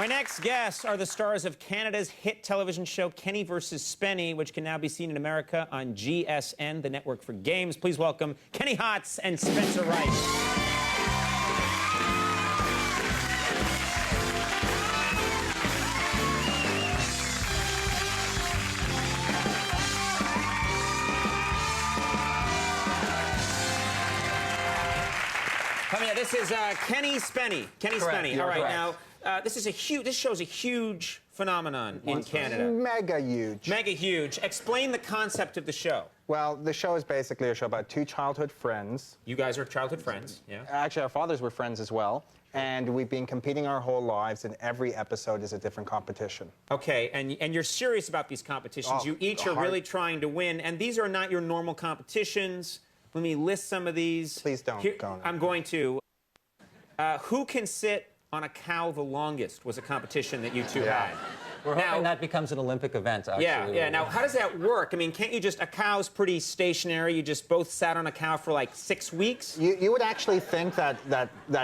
My next guests are the stars of Canada's hit television show Kenny vs. Spenny, which can now be seen in America on GSN, the network for games. Please welcome Kenny Hotz and Spencer Wright. This is Kenny Spenny. Kenny Correct. Spenny. All right, Correct. now this show's a huge phenomenon in Canada. Mega huge. Mega huge. Explain the concept of the show. Well, the show is basically a show about two childhood friends. You guys are childhood friends, yeah? Actually, our fathers were friends as well. And we've been competing our whole lives, and every episode is a different competition. Okay, and you're serious about these competitions. Oh, you each are really trying to win, and these are not your normal competitions. Let me list some of these. Please don't, Conan. I'm going to. Who can sit on a cow the longest was a competition that you two had. We're hoping that becomes an Olympic event, actually. Yeah. Now, how does that work? I mean, can't you just, a cow's pretty stationary. You just both sat on a cow for like 6 weeks? You would actually think that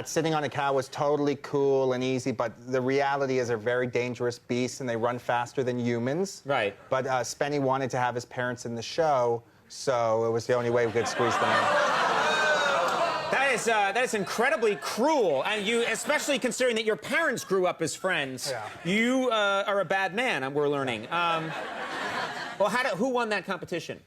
sitting on a cow was totally cool and easy, but the reality is they're very dangerous beasts and they run faster than humans. Right. But Spenny wanted to have his parents in the show, so it was the only way we could squeeze them in. That is incredibly cruel, and you, especially considering that your parents grew up as friends. Yeah. You are a bad man, we're learning. Well, who won that competition?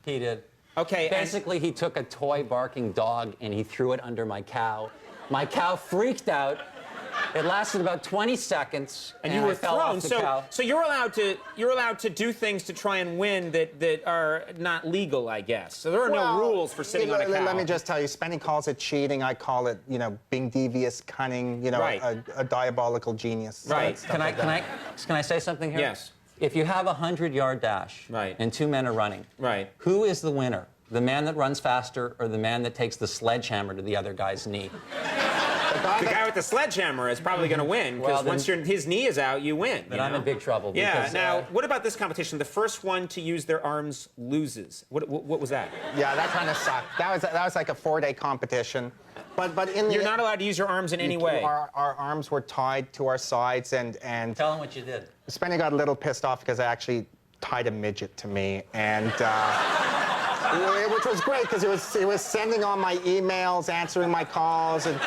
He did. Okay. Basically, he took a toy barking dog and he threw it under my cow. My cow freaked out. It lasted about 20 seconds, and you were fell thrown. off the cow. So you're allowed to do things to try and win that are not legal, I guess. So there are no rules for sitting on a cow. Let me just tell you, Spenny calls it cheating. I call it, being devious, cunning. A diabolical genius. Right. Can I say something here? Yes. If you have a 100-yard dash, and two men are running, who is the winner? The man that runs faster, or the man that takes the sledgehammer to the other guy's knee? The guy with the sledgehammer is probably going to win, because once his knee is out, you win. Then I'm in big trouble. Yeah. Because, now, what about this competition? The first one to use their arms loses. What was that? Yeah, that kind of sucked. That was like a 4-day competition. But in the You're not allowed to use your arms in any way. Our arms were tied to our sides, and tell him what you did. Spenny got a little pissed off because I actually tied a midget to me, and which was great because he was sending on my emails, answering my calls, and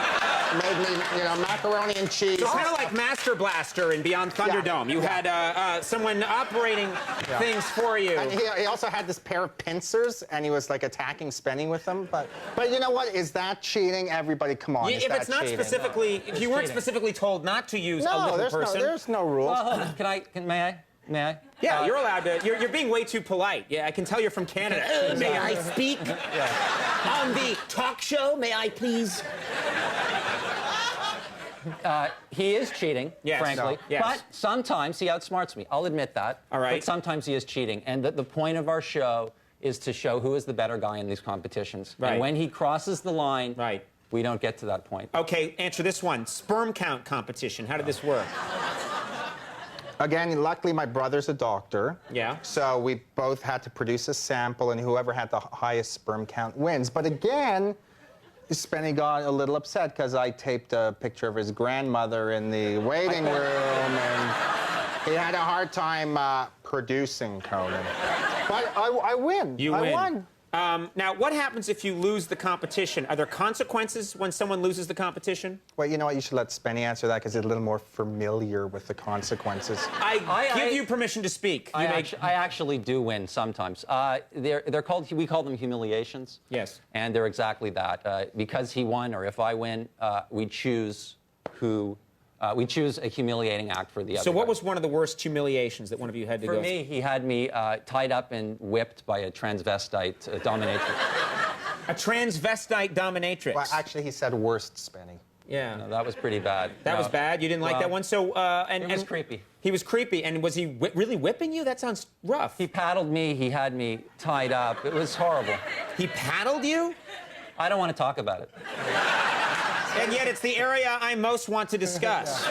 made me, macaroni and cheese. So kind of like Master Blaster in Beyond Thunderdome. You had someone operating things for you. And he also had this pair of pincers, and he was like attacking Spenny with them. But you know what? Is that cheating? Everybody, come on. If it's not specifically, if you weren't specifically told not to use a little person. No, there's no rules. Well, hold on. May I? Yeah, you're allowed to. You're being way too polite. Yeah, I can tell you're from Canada. May I speak on the talk show? May I please? He is cheating, frankly. Yes. But sometimes he outsmarts me. I'll admit that. All right. But sometimes he is cheating. And the point of our show is to show who is the better guy in these competitions. Right. And when he crosses the line, we don't get to that point. Okay, answer this one. Sperm count competition. How did this work? Again, luckily my brother's a doctor. Yeah. So we both had to produce a sample, and whoever had the highest sperm count wins. But again, Spenny got a little upset because I taped a picture of his grandmother in the waiting room, and he had a hard time producing Conan. But I win. I won. Now, what happens if you lose the competition? Are there consequences when someone loses the competition? Well, you know what? You should let Spenny answer that because he's a little more familiar with the consequences. I give you permission to speak. I actually do win sometimes. They're called, we call them humiliations. Yes. And they're exactly that. Because he won, or if I win, we choose we choose a humiliating act for the other. So what was one of the worst humiliations that one of you had to go through? For me, he had me tied up and whipped by a transvestite dominatrix. A transvestite dominatrix? Well, actually, he said worst, Spenny. Yeah. No, that was pretty bad. That was bad? You didn't like that one? So, it was creepy. He was creepy. And was he really whipping you? That sounds rough. He paddled me. He had me tied up. It was horrible. He paddled you? I don't want to talk about it. And yet it's the area I most want to discuss.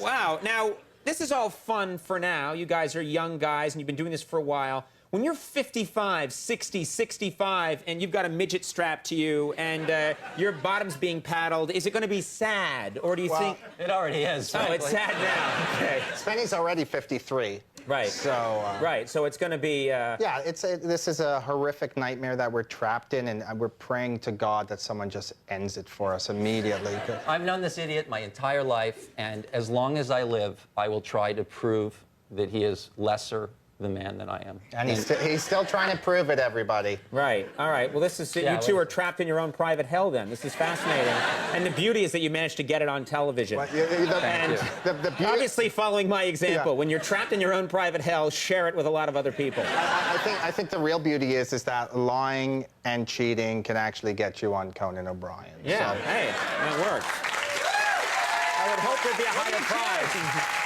Wow. Now, this is all fun for now. You guys are young guys, and you've been doing this for a while. When you're 55, 60, 65, and you've got a midget strapped to you, and your bottom's being paddled, is it going to be sad, or do you think... It already is, Oh, it's sad now. Okay. Spenny's already 53. Right. So... right, so it's going to be... Yeah, this is a horrific nightmare that we're trapped in, and we're praying to God that someone just ends it for us immediately. I've known this idiot my entire life, and as long as I live, I will try to prove that he is lesser the man that I am. And he's still trying to prove it, everybody. Right. All right. Well, this is... you two are trapped in your own private hell, then. This is fascinating. And the beauty is that you managed to get it on television. Well, Obviously, following my example, when you're trapped in your own private hell, share it with a lot of other people. I think the real beauty is that lying and cheating can actually get you on Conan O'Brien. Yeah. So. Hey, that works. I would hope there'd be a higher prize.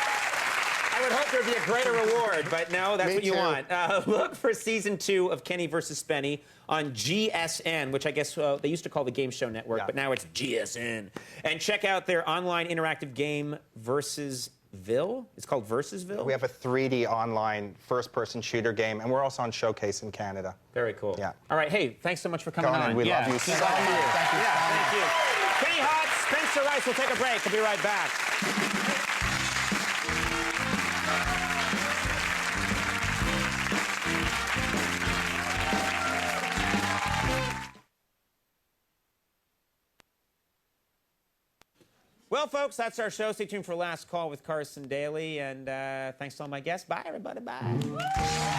I would hope there'd be a greater reward, but no, that's what you want. Look for season 2 of Kenny vs. Spenny on GSN, which I guess they used to call the Game Show Network, but now it's GSN. And check out their online interactive game, Versusville. It's called Versusville? We have a 3D online first-person shooter game, and we're also on Showcase in Canada. Very cool. Yeah. All right, hey, thanks so much for coming Conan, on. we love you so much. Thank you. Thank you. Kenny Hotz, Spencer Rice. We'll take a break. We'll be right back. Well, folks, that's our show. Stay tuned for Last Call with Carson Daly. And thanks to all my guests. Bye, everybody. Bye.